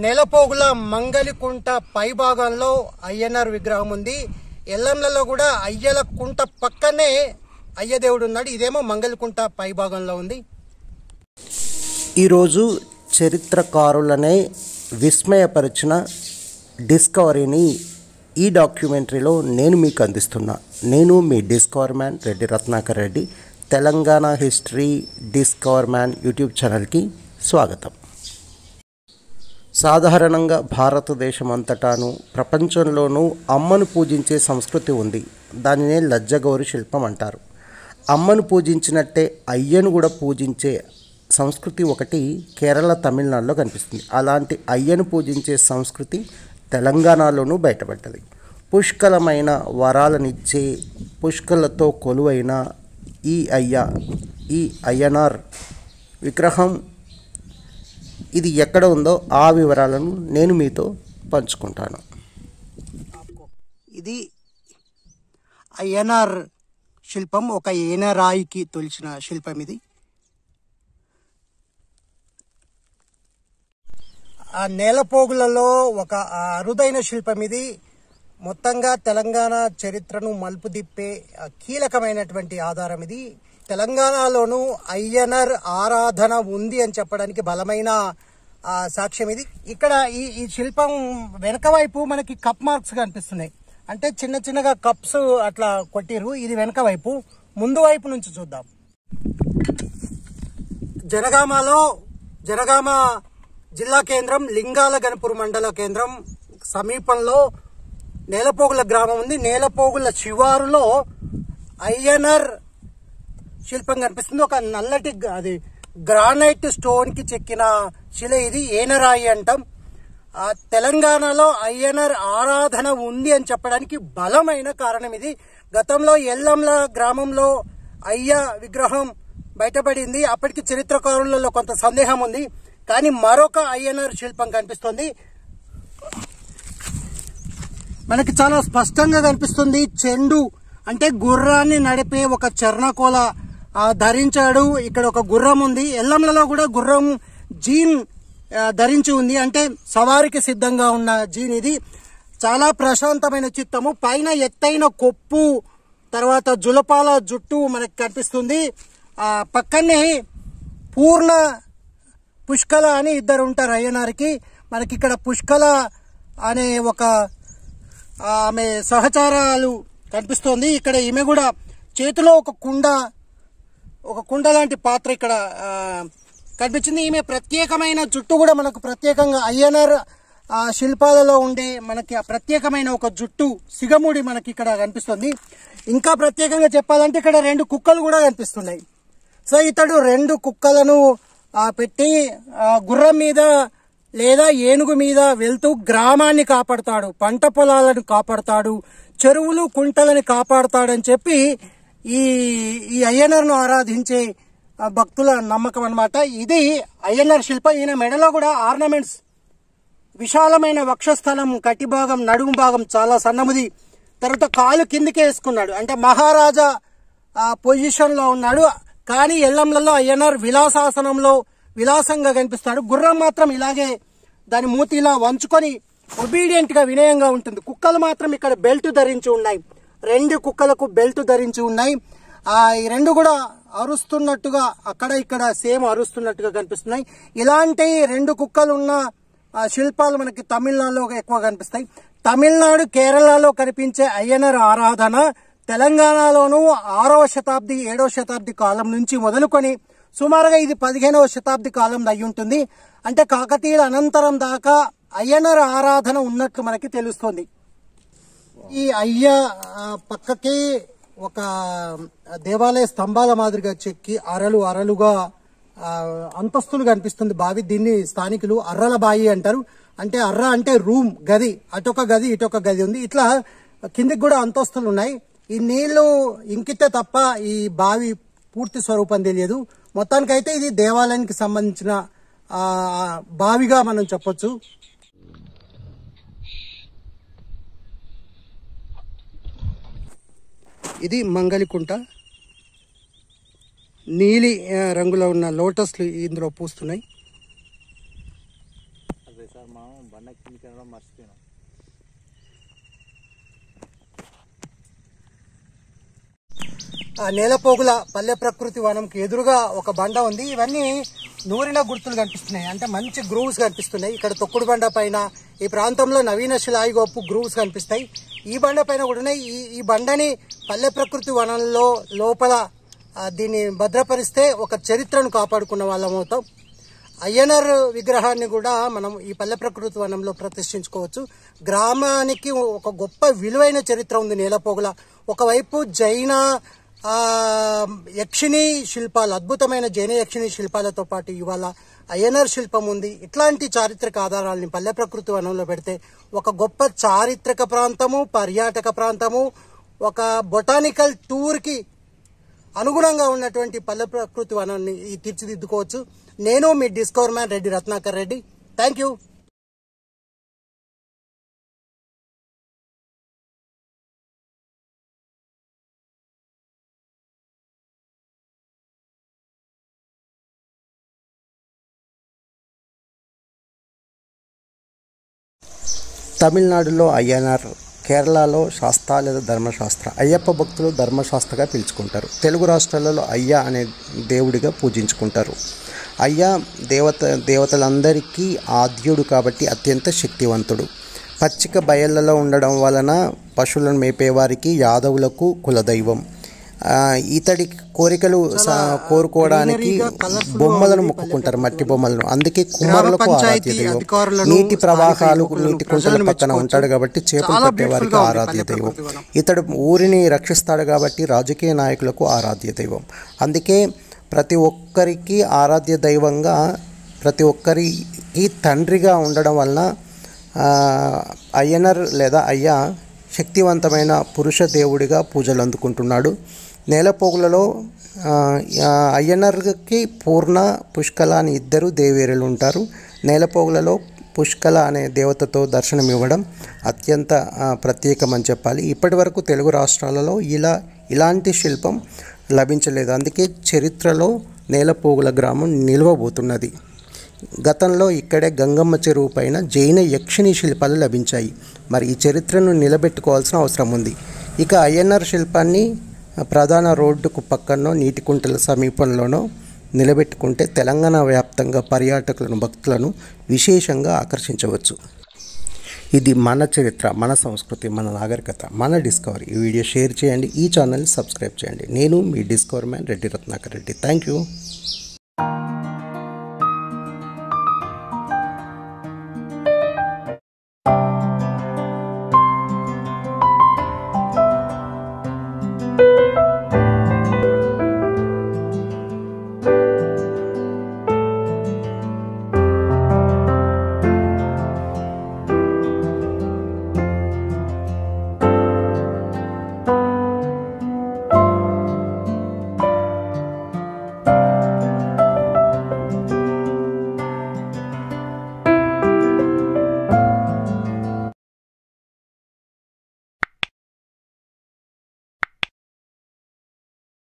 నెలపోగుల మంగలికుంట పై భాగంలో అయ్యనార్ విగ్రహం ఉంది. ఎల్లంలలో కూడా అయ్యల కుంట పక్కనే అయ్య దేవుడు ఉన్నాడు. ఇదేమో మంగలికుంట పై భాగంలో ఉంది. ఈరోజు చరిత్రకారులనే విస్మయపరిచిన డిస్కవరీని ఈ డాక్యుమెంటరీలో నేను మీకు అందిస్తున్నా. నేను మీ Discover Man Reddy Ratnakar Reddy. Telangana history Discover Man YouTube ఛానల్కి స్వాగతం. సాధారణంగా భారతదేశం అంతటాను ప్రపంచంలోనూ అమ్మను పూజించే సంస్కృతి ఉంది. దానినే లజ్జగౌరి శిల్పం అంటారు. అమ్మను పూజించినట్టే అయ్యను కూడా పూజించే సంస్కృతి ఒకటి కేరళ, తమిళనాడులో కనిపిస్తుంది. అలాంటి అయ్యను పూజించే సంస్కృతి తెలంగాణలోనూ బయటపడ్డది. పుష్కలమైన వరాలనిచ్చే పుష్కలతో కొలువైన ఈ అయ్యనార్ విగ్రహం ఇది ఎక్కడ ఉందో ఆ వివరాలను నేను మీతో పంచుకుంటాను. ఇది అయ్యనార్ శిల్పం, ఒక ఏనరాయికి తొలిచిన శిల్పం. ఇది ఆ నేలపోగులలో ఒక అరుదైన శిల్పం. ఇది మొత్తంగా తెలంగాణ చరిత్రను మలుపు తిప్పే కీలకమైనటువంటి ఆధారం. ఇది తెలంగాణలోనూ అయ్యనార్ ఆరాధన ఉంది అని చెప్పడానికి బలమైన సాక్ష్యం ఇది. ఇక్కడ ఈ శిల్పం వెనక వైపు మనకి కప్ మార్క్స్ కనిపిస్తున్నాయి. అంటే చిన్న చిన్నగా కప్స్ అట్లా కొట్టిరు. ఇది వెనక వైపు. ముందు వైపు నుంచి చూద్దాం. జనగామ జిల్లా కేంద్రం, లింగాల గణపూర్ మండల కేంద్రం సమీపంలో నేలపోగుల గ్రామం ఉంది. నేలపోగుల శివారులో అయ్యనార్ శిల్పం కనిపిస్తుంది. ఒక నల్లటి అది గ్రానైట్ స్టోన్ కి చెక్కిన శిల. ఇది ఏనరాయి అంటాం. తెలంగాణలో అయ్యనార్ ఆరాధన ఉంది అని చెప్పడానికి బలమైన కారణం ఇది. గతంలో ఎల్లంల గ్రామంలో అయ్య విగ్రహం బయటపడింది. అప్పటికి చరిత్రకారులలో కొంత సందేహం ఉంది. కానీ మరొక అయ్యనార్ శిల్పం కనిపిస్తుంది. మనకి చాలా స్పష్టంగా కనిపిస్తుంది. చెండు అంటే గుర్రాన్ని నడిపే ఒక చర్ణకోల ధరించాడు. ఇక్కడ ఒక గుర్రం ఉంది. ఎల్లంలలో కూడా గుర్రం జీన్ ధరించి ఉంది. అంటే సవారికి సిద్ధంగా ఉన్న జీన్ ఇది. చాలా ప్రశాంతమైన చిత్తము. పైన ఎత్తైన కొప్పు, తర్వాత జులపాల జుట్టు మనకి కనిపిస్తుంది. పక్కనే పూర్ణ, పుష్కల అని ఇద్దరు ఉంటారు అయ్యనారికి. మనకి ఇక్కడ పుష్కల అనే ఒక ఆమె సహచారాలు కనిపిస్తోంది. ఇక్కడ ఈమె కూడా చేతిలో ఒక కుండ లాంటి పాత్ర ఇక్కడ కనిపించింది. ఈమె ప్రత్యేకమైన జుట్టు కూడా మనకు ప్రత్యేకంగా అయ్యనార్ శిల్పాలలో ఉండే మనకి ప్రత్యేకమైన ఒక జుట్టు సిగముడి మనకి ఇక్కడ కనిపిస్తుంది. ఇంకా ప్రత్యేకంగా చెప్పాలంటే ఇక్కడ 2 కుక్కలు కూడా కనిపిస్తున్నాయి. సో ఇతడు 2 కుక్కలను పెట్టి గుర్రం మీద లేదా ఏనుగు మీద వెళ్తూ గ్రామాన్ని కాపాడుతాడు, పంట పొలాలను కాపాడుతాడు, చెరువులు కుంటలను కాపాడుతాడని చెప్పి ఈ అయ్యనార్ను ఆరాధించే భక్తుల నమ్మకం అన్నమాట. ఇది అయ్యనార్ శిల్పం. ఈయన మెడలో కూడా ఆర్నమెంట్స్, విశాలమైన వక్షస్థలం, కటి భాగం, నడుము భాగం చాలా సన్నముది. తర్వాత కాలు కిందికే వేసుకున్నాడు. అంటే మహారాజా పొజిషన్ లో ఉన్నాడు. కానీ ఎల్లంలలో అయ్యనార్ విలాసాసనంలో విలాసంగా కనిపిస్తాడు. గుర్రం మాత్రం ఇలాగే దాని మూతి ఇలా వంచుకొని ఒబీడియంట్ గా వినయంగా ఉంటుంది. కుక్కలు మాత్రం ఇక్కడ బెల్ట్ ధరించి ఉన్నాయి. 2 కుక్కలకు బెల్ట్ ధరించి ఉన్నాయి. ఈ 2 కూడా అరుస్తున్నట్టుగా అక్కడ ఇక్కడ సేమ్ అరుస్తున్నట్టుగా కనిపిస్తున్నాయి. ఇలాంటి 2 కుక్కలు ఉన్న శిల్పాలు మనకి తమిళనాడులో ఎక్కువ కనిపిస్తాయి. తమిళనాడు, కేరళలో కనిపించే అయ్యనార్ ఆరాధన తెలంగాణలోనూ 6వ శతాబ్ది 7వ శతాబ్ది కాలం నుంచి మొదలుకొని సుమారుగా ఇది 15వ శతాబ్ది కాలం అయి ఉంటుంది. అంటే కాకతీయుల అనంతరం దాకా అయ్యనార్ ఆరాధన ఉన్నట్లు మనకి తెలుస్తుంది. ఈ అయ్య పక్కకి ఒక దేవాలయ స్తంభాల మాదిరిగా చెక్కి అరలుగా అంతస్తులు కనిపిస్తుంది బావి. దీన్ని స్థానికులు అర్రల బాయి అంటారు. అంటే అర్ర అంటే రూమ్, గది. అటొక గది ఇటొక గది ఉంది. ఇట్లా కిందికి కూడా అంతస్తులు ఉన్నాయి. ఈ నీళ్లు ఇంకితే తప్ప ఈ బావి పూర్తి స్వరూపం తెలియదు. మొత్తానికైతే ఇది దేవాలయానికి సంబంధించిన బావిగా మనం చెప్పొచ్చు. ఇది మంగలికుంట. నీలి రంగులో ఉన్న లోటస్లు ఇందులో పూస్తున్నాయి. సారీ సార్, మనం బండ కిందికి వెళ్ళడం మర్చిపోయినాం. ఆ నేలపోగుల పల్లె ప్రకృతి వనంకి ఎదురుగా ఒక బండ ఉంది. ఇవన్నీ నూరిన గుర్తులు కనిపిస్తున్నాయి, అంటే మంచి గ్రూవ్స్ కనిపిస్తున్నాయి. ఇక్కడ తొక్కుడు బండ పైన ఈ ప్రాంతంలో నవీన శిలాయుగోపు గ్రూవ్స్ కనిపిస్తాయి. ఈ బండ పైన కూడా ఉన్నాయి. ఈ బండని పల్లె ప్రకృతి వనంలో లోపల దీన్ని భద్రపరిస్తే ఒక చరిత్రను కాపాడుకున్న వాళ్ళం అవుతాం. అయ్యనర్ విగ్రహాన్ని కూడా మనం ఈ పల్లె ప్రకృతి వనంలో ప్రతిష్ఠించుకోవచ్చు. గ్రామానికి ఒక గొప్ప విలువైన చరిత్ర ఉంది నేలపోగుల. ఒకవైపు జైన యక్షిణీ శిల్పాలు, అద్భుతమైన జైన యక్షిణీ శిల్పాలతో పాటు ఇవాళ అయ్యనర్ శిల్పం ఉంది. ఇట్లాంటి చారిత్రక ఆధారాలని పల్లె ప్రకృతి వనంలో పెడితే ఒక గొప్ప చారిత్రక ప్రాంతము, పర్యాటక ప్రాంతము, ఒక బొటానికల్ టూర్కి అనుగుణంగా ఉన్నటువంటి పల్లె ప్రకృతి వనాన్ని తీర్చిదిద్దుకోవచ్చు. నేను మీ Discover Man Reddy Ratnakar Reddy. Thank you. తమిళనాడులో అయ్యనార్, కేరళలో శాస్త్ర లేదా ధర్మశాస్త్ర. అయ్యప్ప భక్తులు ధర్మశాస్త్రగా పిలుచుకుంటారు. తెలుగు రాష్ట్రాలలో అయ్య అనే దేవుడిగా పూజించుకుంటారు. అయ్య దేవతలందరికీ ఆద్యుడు కాబట్టి అత్యంత శక్తివంతుడు. పచ్చిక బయళ్ళలో ఉండడం వలన పశువులను మేపేవారికి యాదవులకు కులదైవం. ఇతడి కోరికలు కోరుకోవడానికి బొమ్మలను మొక్కుకుంటారు, మట్టి బొమ్మలను. అందుకే కుమ్మరులకు ఆరాధ్య దైవం. నీటి ప్రవాహాలు, నీటి కుంటల పక్కన ఉంటాడు కాబట్టి చేపలు పట్టేవారికి ఆరాధ్య దైవం. ఇతడు ఊరిని రక్షిస్తాడు కాబట్టి రాజకీయ నాయకులకు ఆరాధ్య దైవం. అందుకే ప్రతి ఒక్కరికి ఆరాధ్య దైవంగా, ప్రతి ఒక్కరికి తండ్రిగా ఉండడం వలన అయ్యనర్ లేదా అయ్య శక్తివంతమైన పురుష దేవుడిగా పూజలు అందుకుంటున్నాడు. నేలపోగులలో అయ్యనర్కి పూర్ణ, పుష్కల అని ఇద్దరు దేవేరులు ఉంటారు. నేలపోగులలో పుష్కల అనే దేవతతో దర్శనం ఇవ్వడం అత్యంత ప్రత్యేకమని చెప్పాలి. ఇప్పటి వరకు తెలుగు రాష్ట్రాలలో ఇలాంటి శిల్పం లభించలేదు. అందుకే చరిత్రలో నేలపోగుల గ్రామం నిలవబోతున్నది. గతంలో ఇక్కడే గంగమ్మ చెరువు పైన జైన యక్షిణీ శిల్పాలు లభించాయి. మరి ఈ చరిత్రను నిలబెట్టుకోవాల్సిన అవసరం ఉంది. ఇక అయ్యనర్ శిల్పాన్ని ప్రధాన రోడ్డుకు పక్కనో, నీటి కుంటల సమీపంలోనో నిలబెట్టుకుంటే తెలంగాణ వ్యాప్తంగా పర్యాటకులను, భక్తులను విశేషంగా ఆకర్షించవచ్చు. ఇది మన చరిత్ర, మన సంస్కృతి, మన నాగరికత, మన డిస్కవరీ. ఈ వీడియో షేర్ చేయండి, ఈ ఛానల్ని సబ్స్క్రైబ్ చేయండి. నేను మీ Discover Man Reddy Ratnakar Reddy. Thank you.